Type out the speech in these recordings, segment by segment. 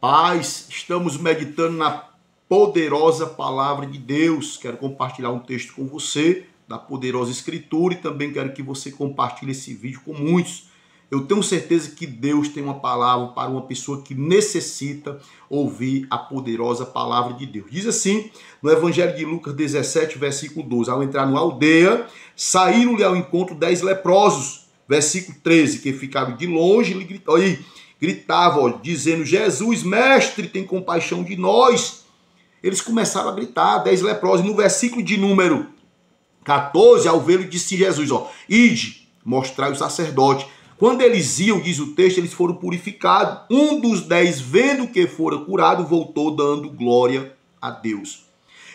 paz. Estamos meditando na poderosa palavra de Deus. Quero compartilhar um texto com você da poderosa escritura e também quero que você compartilhe esse vídeo com muitos. Eu tenho certeza que Deus tem uma palavra para uma pessoa que necessita ouvir a poderosa palavra de Deus. Diz assim, no Evangelho de Lucas 17, versículo 12, ao entrar numa aldeia, saíram-lhe ao encontro 10 leprosos. Versículo 13, que ficaram de longe e gritavam, dizendo, Jesus, mestre, tem compaixão de nós. Eles começaram a gritar, 10 leprosos. No versículo de número 14, ao vê-lo, disse Jesus, ide, mostrai o sacerdote. Quando eles iam, diz o texto, eles foram purificados. Um dos 10, vendo que fora curado, voltou dando glória a Deus.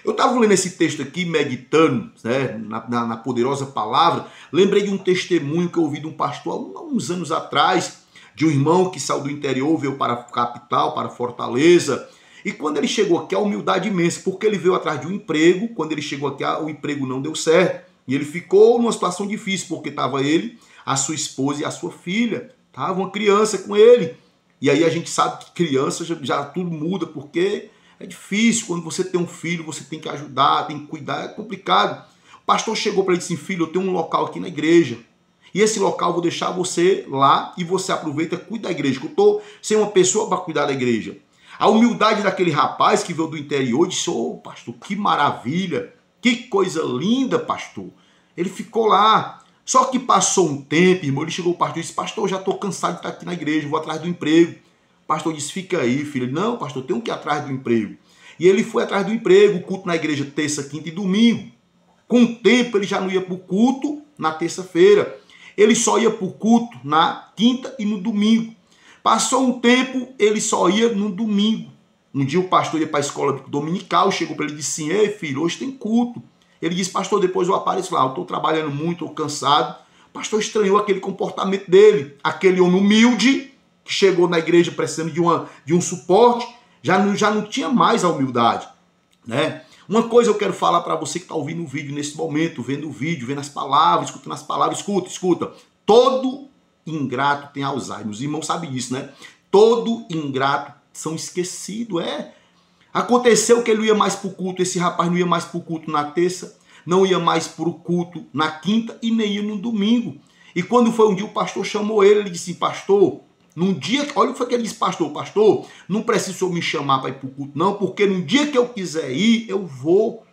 Eu estava lendo esse texto aqui, meditando, né, na poderosa palavra. Lembrei de um testemunho que eu ouvi de um pastor há uns anos atrás, de um irmão que saiu do interior, veio para a capital, para Fortaleza. E quando ele chegou aqui, a humildade imensa, porque ele veio atrás de um emprego. Quando ele chegou aqui, o emprego não deu certo. E ele ficou numa situação difícil, porque estava ele, a sua esposa e a sua filha. Estava uma criança com ele. E aí a gente sabe que criança já tudo muda, porque é difícil. Quando você tem um filho, você tem que ajudar, tem que cuidar, é complicado. O pastor chegou para ele e disse, filho, eu tenho um local aqui na igreja. E esse local eu vou deixar você lá e você aproveita e cuida da igreja. Que eu estou sem uma pessoa para cuidar da igreja. A humildade daquele rapaz que veio do interior disse, pastor, que maravilha, que coisa linda, pastor. Ele ficou lá. Só que passou um tempo, irmão, ele chegou ao pastor e disse, pastor, eu já estou cansado de estar aqui na igreja, vou atrás do emprego. O pastor disse, fica aí, filho. Ele, não, pastor, tenho que ir atrás do emprego. E ele foi atrás do emprego, culto na igreja terça, quinta e domingo. Com o tempo, ele já não ia para o culto na terça-feira. Ele só ia para o culto na quinta e no domingo. Passou um tempo, ele só ia no domingo. Um dia o pastor ia para a escola dominical, chegou para ele e disse assim, ei filho, hoje tem culto. Ele disse, pastor, depois eu apareço lá, eu estou trabalhando muito, estou cansado. O pastor estranhou aquele comportamento dele, aquele homem humilde, que chegou na igreja precisando de um suporte, já não tinha mais a humildade, né? Uma coisa eu quero falar para você que está ouvindo o vídeo nesse momento, vendo o vídeo, vendo as palavras, escutando as palavras, escuta. Todo ingrato tem Alzheimer, os irmãos sabem disso, né? Todo ingrato são esquecidos, Aconteceu que ele não ia mais para o culto, esse rapaz não ia mais para o culto na terça, não ia mais para o culto na quinta e nem ia no domingo. E quando foi um dia, o pastor chamou ele disse, pastor, num dia, olha o que foi que ele disse, pastor, não precisa me chamar para ir para o culto não, porque no dia que eu quiser ir, eu vou.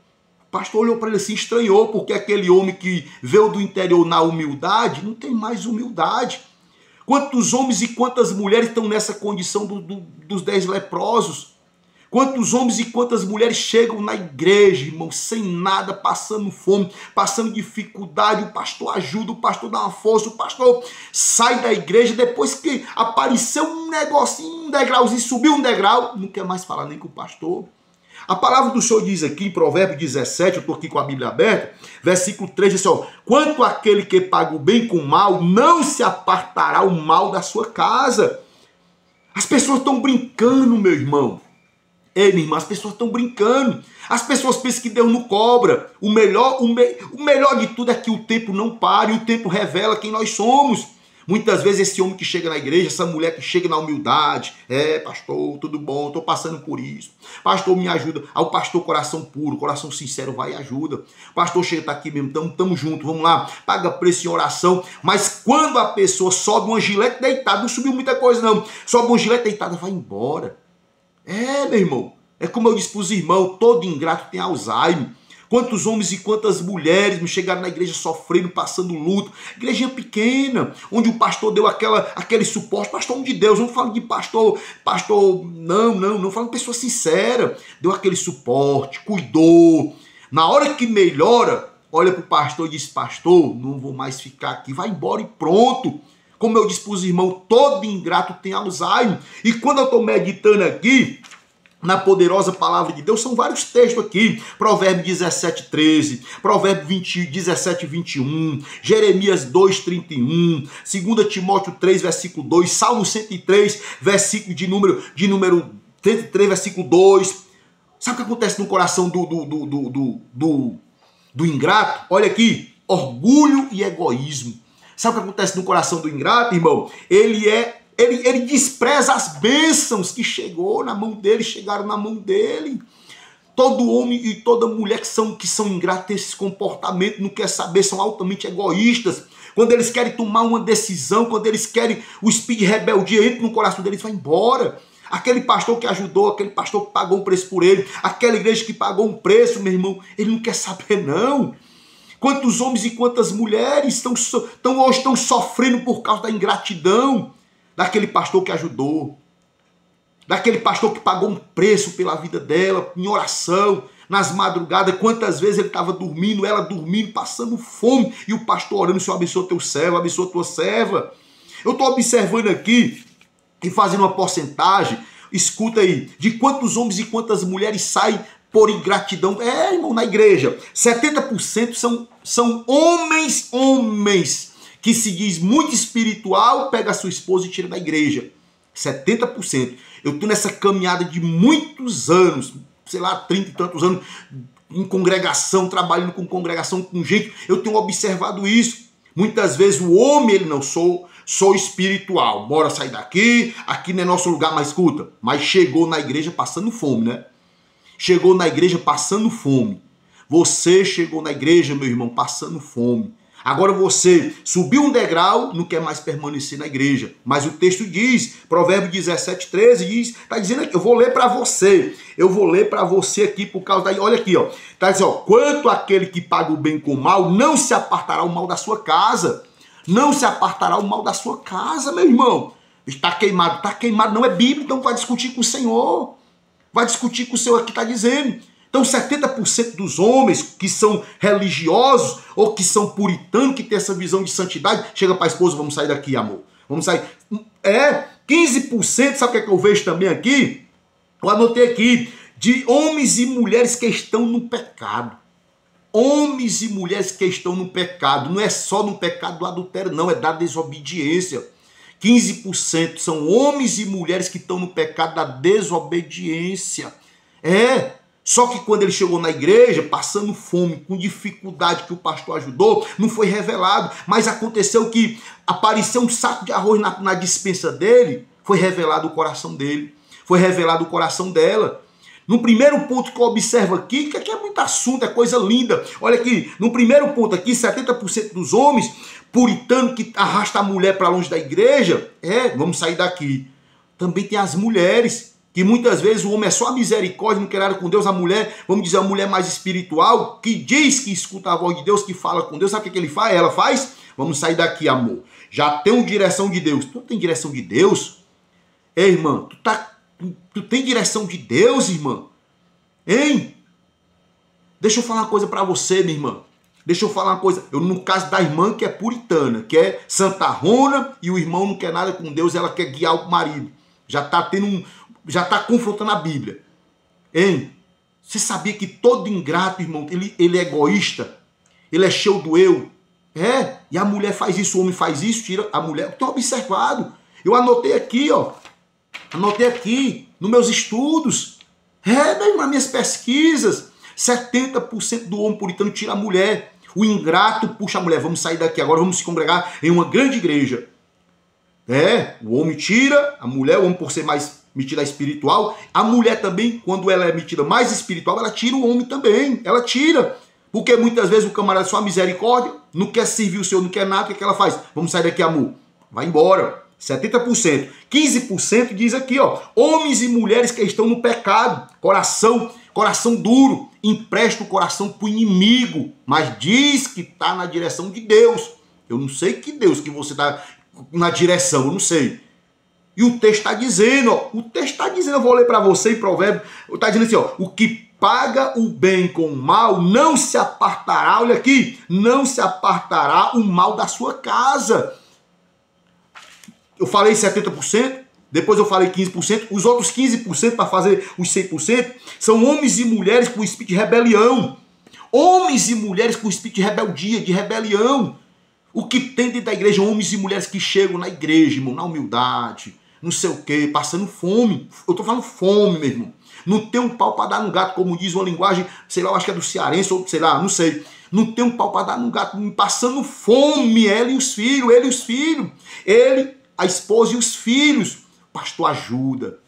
O pastor olhou para ele assim, estranhou, porque aquele homem que veio do interior na humildade, não tem mais humildade. Quantos homens e quantas mulheres estão nessa condição dos 10 leprosos? Quantos homens e quantas mulheres chegam na igreja, irmão, sem nada, passando fome, passando dificuldade, o pastor ajuda, o pastor dá uma força, o pastor sai da igreja, depois que apareceu um negocinho, um degrauzinho, subiu um degrau, não quer mais falar nem com o pastor. A palavra do Senhor diz aqui, em Provérbios 17, eu estou aqui com a Bíblia aberta, versículo 3, diz assim, quanto aquele que paga o bem com o mal, não se apartará o mal da sua casa. As pessoas estão brincando, meu irmão. Ei, minha irmã, as pessoas estão brincando. As pessoas pensam que Deus não cobra. O melhor de tudo é que o tempo não para e o tempo revela quem nós somos. Muitas vezes esse homem que chega na igreja, essa mulher que chega na humildade, pastor, tudo bom, estou passando por isso. Pastor, me ajuda. Aí o pastor, coração puro, coração sincero, vai e ajuda. Pastor, chega, tá aqui mesmo, tamo junto, vamos lá, paga preço em oração. Mas quando a pessoa sobe uma gilete deitada, não subiu muita coisa não, sobe uma gilete deitada, vai embora. Meu irmão, é como eu disse para os irmãos, todo ingrato tem Alzheimer. Quantos homens e quantas mulheres me chegaram na igreja sofrendo, passando luto. Igrejinha pequena, onde o pastor deu aquele suporte. Pastor, homem de Deus, não falo de pastor, não falo de pessoa sincera. Deu aquele suporte, cuidou. Na hora que melhora, olha para o pastor e diz, pastor, não vou mais ficar aqui, vai embora e pronto. Como eu disse para os irmãos, todo ingrato tem Alzheimer. E quando eu estou meditando aqui, na poderosa palavra de Deus, são vários textos aqui. Provérbios 17, 13, Provérbios 17, 21, Jeremias 2, 31, 2 Timóteo 3, versículo 2, Salmo 103, versículo de número 33, versículo 2. Sabe o que acontece no coração do ingrato? Olha aqui, orgulho e egoísmo. Sabe o que acontece no coração do ingrato, irmão? Ele é ele despreza as bênçãos que chegou na mão dele, chegaram na mão dele. Todo homem e toda mulher que são ingratos têm esse comportamento, não quer saber, são altamente egoístas. Quando eles querem tomar uma decisão, quando eles querem, o espírito de rebeldia entra no coração deles, vai embora. Aquele pastor que ajudou, aquele pastor que pagou um preço por ele, aquela igreja que pagou um preço, meu irmão, ele não quer saber não. Quantos homens e quantas mulheres hoje estão sofrendo por causa da ingratidão daquele pastor que ajudou, daquele pastor que pagou um preço pela vida dela, em oração, nas madrugadas, quantas vezes ele estava dormindo, ela dormindo, passando fome, e o pastor orando, Senhor, abençoa teu servo, abençoa tua serva. Eu estou observando aqui, e fazendo uma porcentagem, escuta aí, de quantos homens e quantas mulheres saem por ingratidão. Irmão, na igreja, 70% são homens que se diz muito espiritual, pega a sua esposa e tira da igreja. 70%. Eu estou nessa caminhada de muitos anos, sei lá, 30 e tantos anos, em congregação, trabalhando com congregação, com gente, eu tenho observado isso. Muitas vezes o homem, ele não sou espiritual, bora sair daqui, aqui não é nosso lugar, mais escuta. Mas chegou na igreja passando fome, né? Chegou na igreja passando fome. Você chegou na igreja, meu irmão, passando fome. Agora você subiu um degrau, não quer mais permanecer na igreja. Mas o texto diz, Provérbio 17:13, diz, tá dizendo aqui, eu vou ler para você. Eu vou ler para você aqui por causa daí. Olha aqui, ó. Tá dizendo, ó, quanto aquele que paga o bem com o mal, não se apartará o mal da sua casa. Não se apartará o mal da sua casa, meu irmão. Está queimado, não é bíblico, então vai discutir com o Senhor. Vai discutir com o Senhor aqui, está dizendo. Então 70% dos homens que são religiosos ou que são puritanos, que têm essa visão de santidade, chega para a esposa, vamos sair daqui, amor. Vamos sair. 15%, sabe o que eu vejo também aqui? Eu anotei aqui, de homens e mulheres que estão no pecado. Homens e mulheres que estão no pecado. Não é só no pecado do adultério, não, é da desobediência. 15% são homens e mulheres que estão no pecado da desobediência. Só que quando ele chegou na igreja, passando fome, com dificuldade que o pastor ajudou, não foi revelado. Mas aconteceu que apareceu um saco de arroz na despensa dele, foi revelado o coração dele, foi revelado o coração dela. No primeiro ponto que eu observo aqui, que aqui é muito assunto, é coisa linda. Olha aqui, no primeiro ponto aqui, 70% dos homens puritanos que arrastam a mulher para longe da igreja, vamos sair daqui. Também tem as mulheres, que muitas vezes o homem é só a misericórdia, não quer nada com Deus. A mulher, vamos dizer, a mulher mais espiritual, que diz que escuta a voz de Deus, que fala com Deus, sabe o que ele faz? Ela faz? Vamos sair daqui, amor. Já tem direção de Deus. Tu tem direção de Deus? Ei, irmã, tu tem direção de Deus, irmã? Hein? Deixa eu falar uma coisa para você, minha irmã. Deixa eu falar uma coisa. No caso da irmã que é puritana, que é santarrona, e o irmão não quer nada com Deus, ela quer guiar o marido. Já está confrontando a Bíblia. Hein? Você sabia que todo ingrato, irmão, ele é egoísta? Ele é cheio do eu? E a mulher faz isso, o homem faz isso, tira a mulher. Eu tenho observado. Eu anotei aqui, ó. Anotei aqui, nos meus estudos. Nas minhas pesquisas. 70% do homem puritano tira a mulher. O ingrato puxa a mulher. Vamos sair daqui agora, vamos se congregar em uma grande igreja. O homem tira a mulher, o homem por ser mais metida espiritual. A mulher também, quando ela é metida mais espiritual, ela tira o homem também. Ela tira. Porque muitas vezes o camarada só a misericórdia, não quer servir o Senhor, não quer nada, o que ela faz? Vamos sair daqui, amor. Vai embora. 70%. 15% diz aqui, ó, homens e mulheres que estão no pecado, coração duro, empresta o coração para o inimigo, mas diz que está na direção de Deus. Eu não sei que Deus que você está na direção, eu não sei. E o texto está dizendo, ó, eu vou ler para você em Provérbio, está dizendo assim, ó, o que paga o bem com o mal não se apartará, olha aqui, não se apartará o mal da sua casa. Eu falei 70%, depois eu falei 15%, os outros 15% para fazer os 100% são homens e mulheres com espírito de rebelião. Homens e mulheres com espírito de rebeldia, de rebelião. O que tem dentro da igreja, homens e mulheres que chegam na igreja, irmão, na humildade, não sei o quê, passando fome. Eu tô falando fome, meu irmão. Não tem um pau para dar no gato, como diz uma linguagem, sei lá, eu acho que é do cearense, ou sei lá, não sei. Não tem um pau para dar no gato, passando fome, ele e os filhos. a esposa e os filhos. Pastor, ajuda.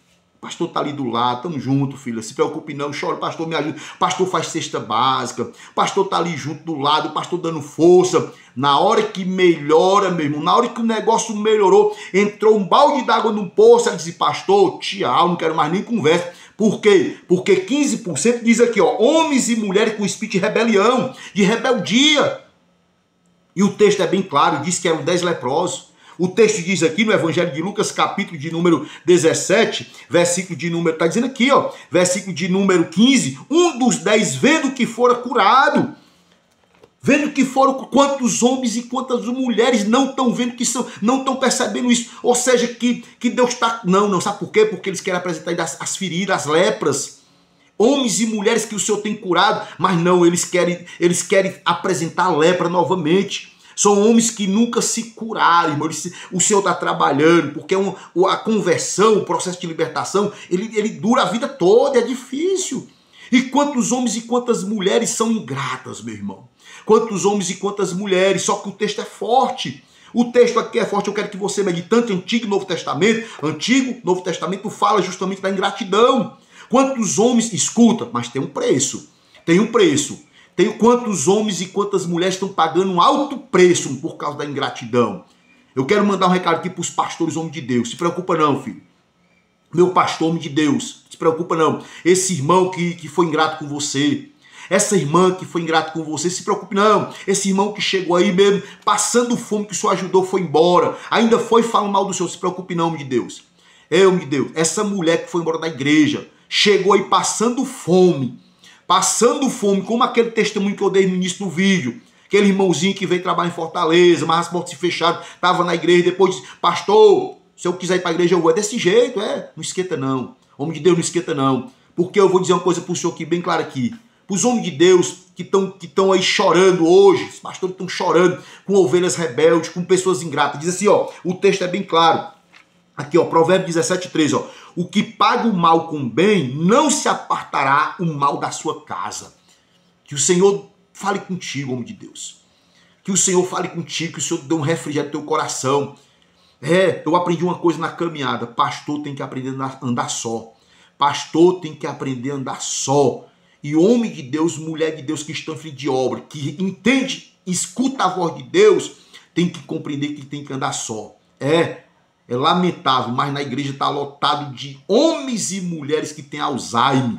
Pastor tá ali do lado, tamo junto, filha. Se preocupe não, chora, pastor, me ajuda. Pastor faz cesta básica. Pastor tá ali junto do lado, pastor dando força. Na hora que melhora, meu irmão, na hora que o negócio melhorou, entrou um balde d'água no poço, ela disse, pastor, tchau, não quero mais nem conversa. Por quê? Porque 15% diz aqui, ó, homens e mulheres com espírito de rebelião, de rebeldia. E o texto é bem claro, diz que eram 10 leprosos. O texto diz aqui no Evangelho de Lucas, capítulo de número 17, versículo de número, está dizendo aqui, ó, versículo de número 15, um dos 10 vendo que fora curado, vendo que foram, quantos homens e quantas mulheres não estão vendo que são, não estão percebendo isso, ou seja, que Deus está, não, sabe por quê? Porque eles querem apresentar as feridas, as lepras, homens e mulheres que o Senhor tem curado, mas não, eles querem apresentar a lepra novamente. São homens que nunca se curaram, irmão. O Senhor está trabalhando, porque a conversão, o processo de libertação, ele dura a vida toda, é difícil. E quantos homens e quantas mulheres são ingratas, meu irmão? Quantos homens e quantas mulheres, só que o texto é forte. O texto aqui é forte, eu quero que você medite tanto Antigo e Novo Testamento. Antigo, Novo Testamento fala justamente da ingratidão. Quantos homens, escuta, mas tem um preço. Tem um preço. Tem quantos homens e quantas mulheres estão pagando um alto preço por causa da ingratidão. Eu quero mandar um recado aqui para os pastores, homens de Deus. Se preocupa não, filho. Meu pastor, homem de Deus. Se preocupa não. Esse irmão que foi ingrato com você. Essa irmã que foi ingrato com você. Se preocupe não. Esse irmão que chegou aí mesmo, passando fome, que o Senhor ajudou, foi embora. Ainda foi falando mal do Senhor. Se preocupe não, homem de Deus. Homem de Deus. Essa mulher que foi embora da igreja, chegou aí passando fome, como aquele testemunho que eu dei no início do vídeo, aquele irmãozinho que veio trabalhar em Fortaleza, mas as portas se fecharam, estava na igreja, depois disse, pastor, se eu quiser ir para a igreja eu vou, é desse jeito, não esquenta não, homem de Deus não esquenta não, porque eu vou dizer uma coisa para o senhor aqui, bem claro aqui, para os homens de Deus que estão aí chorando hoje, os pastores estão chorando com ovelhas rebeldes, com pessoas ingratas, diz assim, ó, o texto é bem claro, aqui ó, Provérbios 17:3, ó, o que paga o mal com o bem, não se apartará o mal da sua casa. Que o Senhor fale contigo, homem de Deus. Que o Senhor fale contigo, que o Senhor dê um refrigério no teu coração. Eu aprendi uma coisa na caminhada. Pastor tem que aprender a andar só. Pastor tem que aprender a andar só. E homem de Deus, mulher de Deus que estão em frente de obra, que entende, escuta a voz de Deus, tem que compreender que tem que andar só. É lamentável, mas na igreja está lotado de homens e mulheres que têm Alzheimer.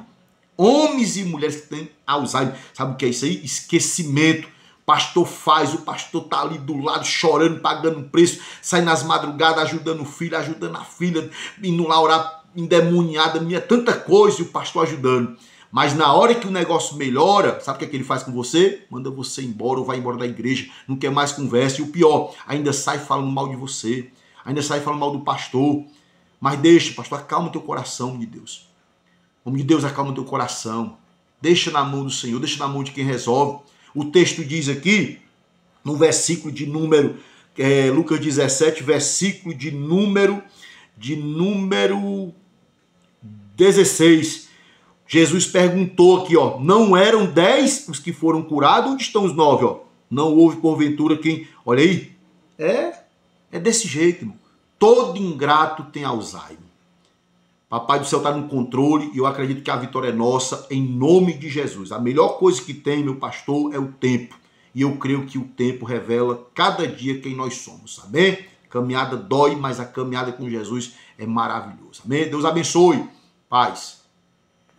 Homens e mulheres que têm Alzheimer. Sabe o que é isso aí? Esquecimento. O pastor faz, o pastor está ali do lado chorando, pagando preço, sai nas madrugadas ajudando o filho, ajudando a filha, indo lá orar endemoniada, tanta coisa, e o pastor ajudando. Mas na hora que o negócio melhora, sabe o que é que ele faz com você? Manda você embora ou vai embora da igreja, não quer mais conversa. E o pior, ainda sai falando mal de você. Ainda sai falando mal do pastor. Mas deixa, pastor, acalma o teu coração, homem de Deus. Homem de Deus, acalma o teu coração. Deixa na mão do Senhor, deixa na mão de quem resolve. O texto diz aqui, no versículo de número, Lucas 17, versículo de número 16. Jesus perguntou aqui, ó, não eram 10 os que foram curados? Onde estão os 9, ó? Não houve porventura quem... Olha aí, é desse jeito, irmão. Todo ingrato tem Alzheimer. Papai do céu está no controle e eu acredito que a vitória é nossa em nome de Jesus. A melhor coisa que tem, meu pastor, é o tempo. E eu creio que o tempo revela cada dia quem nós somos, amém? Caminhada dói, mas a caminhada com Jesus é maravilhosa. Amém? Deus abençoe. Paz.